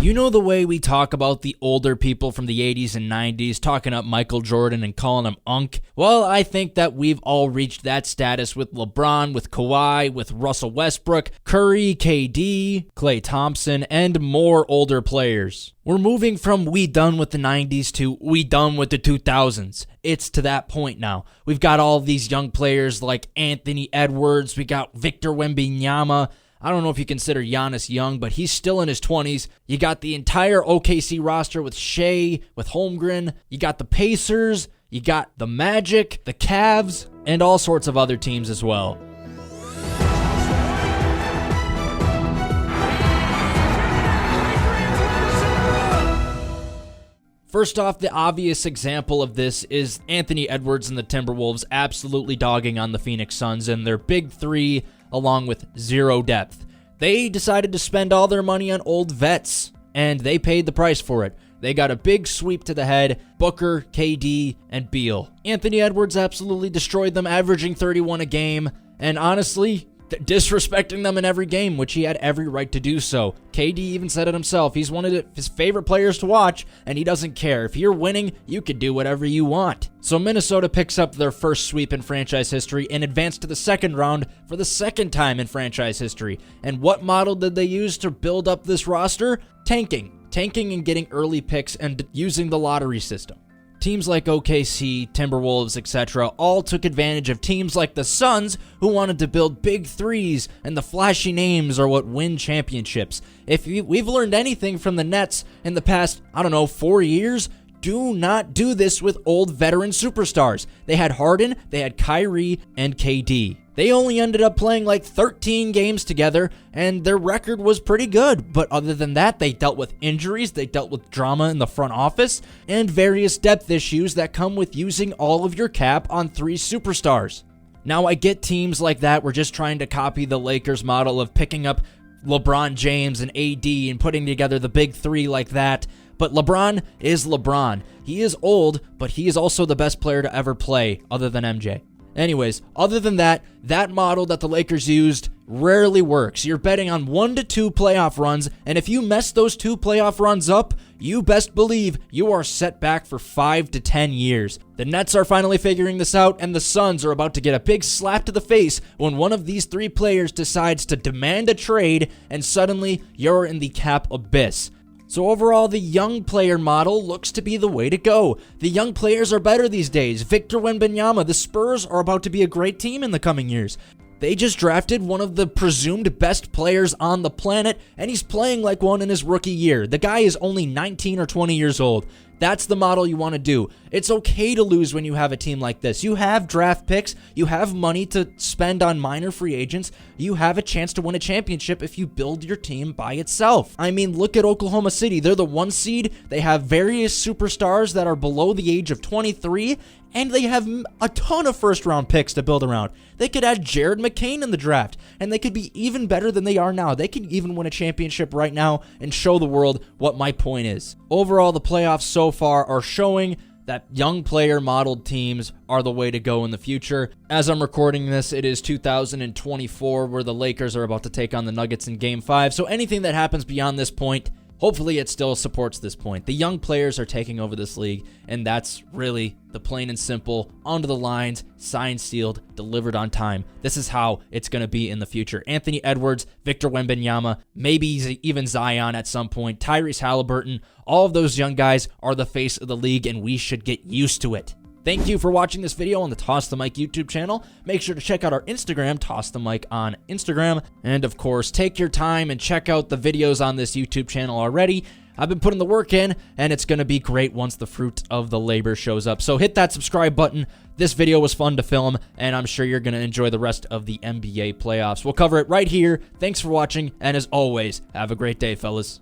You know the way we talk about the older people from the 80s and 90s, talking up Michael Jordan and calling him Unk? Well, I think that we've all reached that status with LeBron, with Kawhi, with Russell Westbrook, Curry, KD, Klay Thompson, and more older players. We're moving from we done with the 90s to we done with the 2000s. It's to that point now. We've got all these young players like Anthony Edwards, we got Victor Wembanyama. I don't know if you consider Giannis young, but he's still in his 20s. You got the entire OKC roster with Shea, with Holmgren. You got the Pacers. You got the Magic, the Cavs, and all sorts of other teams as well. First off, the obvious example of this is Anthony Edwards and the Timberwolves absolutely dogging on the Phoenix Suns and their big three along with zero depth. They decided to spend all their money on old vets, and they paid the price for it. They got a big sweep to the head, Booker, KD, and Beal. Anthony Edwards absolutely destroyed them, averaging 31 a game, and honestly, disrespecting them in every game, which he had every right to do so. KD even said it himself. He's one of his favorite players to watch, and he doesn't care. If you're winning, you can do whatever you want. So Minnesota picks up their first sweep in franchise history and advanced to the second round for the second time in franchise history. And what model did they use to build up this roster? Tanking and getting early picks and using the lottery system. Teams like OKC, Timberwolves, etc. all took advantage of teams like the Suns who wanted to build big threes, and the flashy names are what win championships. If we've learned anything from the Nets in the past, 4 years, do not do this with old veteran superstars. They had Harden, they had Kyrie, and KD. They only ended up playing like 13 games together, and their record was pretty good. But other than that, they dealt with injuries, they dealt with drama in the front office, and various depth issues that come with using all of your cap on three superstars. Now, I get teams like that were just trying to copy the Lakers model of picking up LeBron James and AD and putting together the big three like that. But LeBron is LeBron. He is old, but he is also the best player to ever play, other than MJ. Anyways, other than that, that model that the Lakers used rarely works. You're betting on 1 to 2 playoff runs, and if you mess those 2 playoff runs up, you best believe you are set back for 5 to 10 years. The Nets are finally figuring this out, and the Suns are about to get a big slap to the face when one of these 3 players decides to demand a trade, and suddenly you're in the cap abyss. So overall, the young player model looks to be the way to go. The young players are better these days. Victor Wembanyama, the Spurs are about to be a great team in the coming years. They just drafted one of the presumed best players on the planet, and he's playing like one in his rookie year. The guy is only 19 or 20 years old. That's the model you want to do. It's okay to lose when you have a team like this. You have draft picks. You have money to spend on minor free agents. You have a chance to win a championship if you build your team by itself. I mean, look at Oklahoma City. They're the 1 seed. They have various superstars that are below the age of 23, and they have a ton of first-round picks to build around. They could add Jared McCain in the draft, and they could be even better than they are now. They could even win a championship right now and show the world what my point is. Overall, the playoffs so far are showing that young player modeled teams are the way to go in the future. As I'm recording this, it is 2024, where the Lakers are about to take on the Nuggets in Game 5. So anything that happens beyond this point, hopefully it still supports this point. The young players are taking over this league, and that's really the plain and simple, onto the lines, signed, sealed, delivered on time. This is how it's going to be in the future. Anthony Edwards, Victor Wembanyama, maybe even Zion at some point, Tyrese Halliburton, all of those young guys are the face of the league, and we should get used to it. Thank you for watching this video on the Toss the Mic YouTube channel. Make sure to check out our Instagram, Toss the Mic on Instagram. And of course, take your time and check out the videos on this YouTube channel already. I've been putting the work in, and it's going to be great once the fruit of the labor shows up. So hit that subscribe button. This video was fun to film, and I'm sure you're going to enjoy the rest of the NBA playoffs. We'll cover it right here. Thanks for watching, and as always, have a great day, fellas.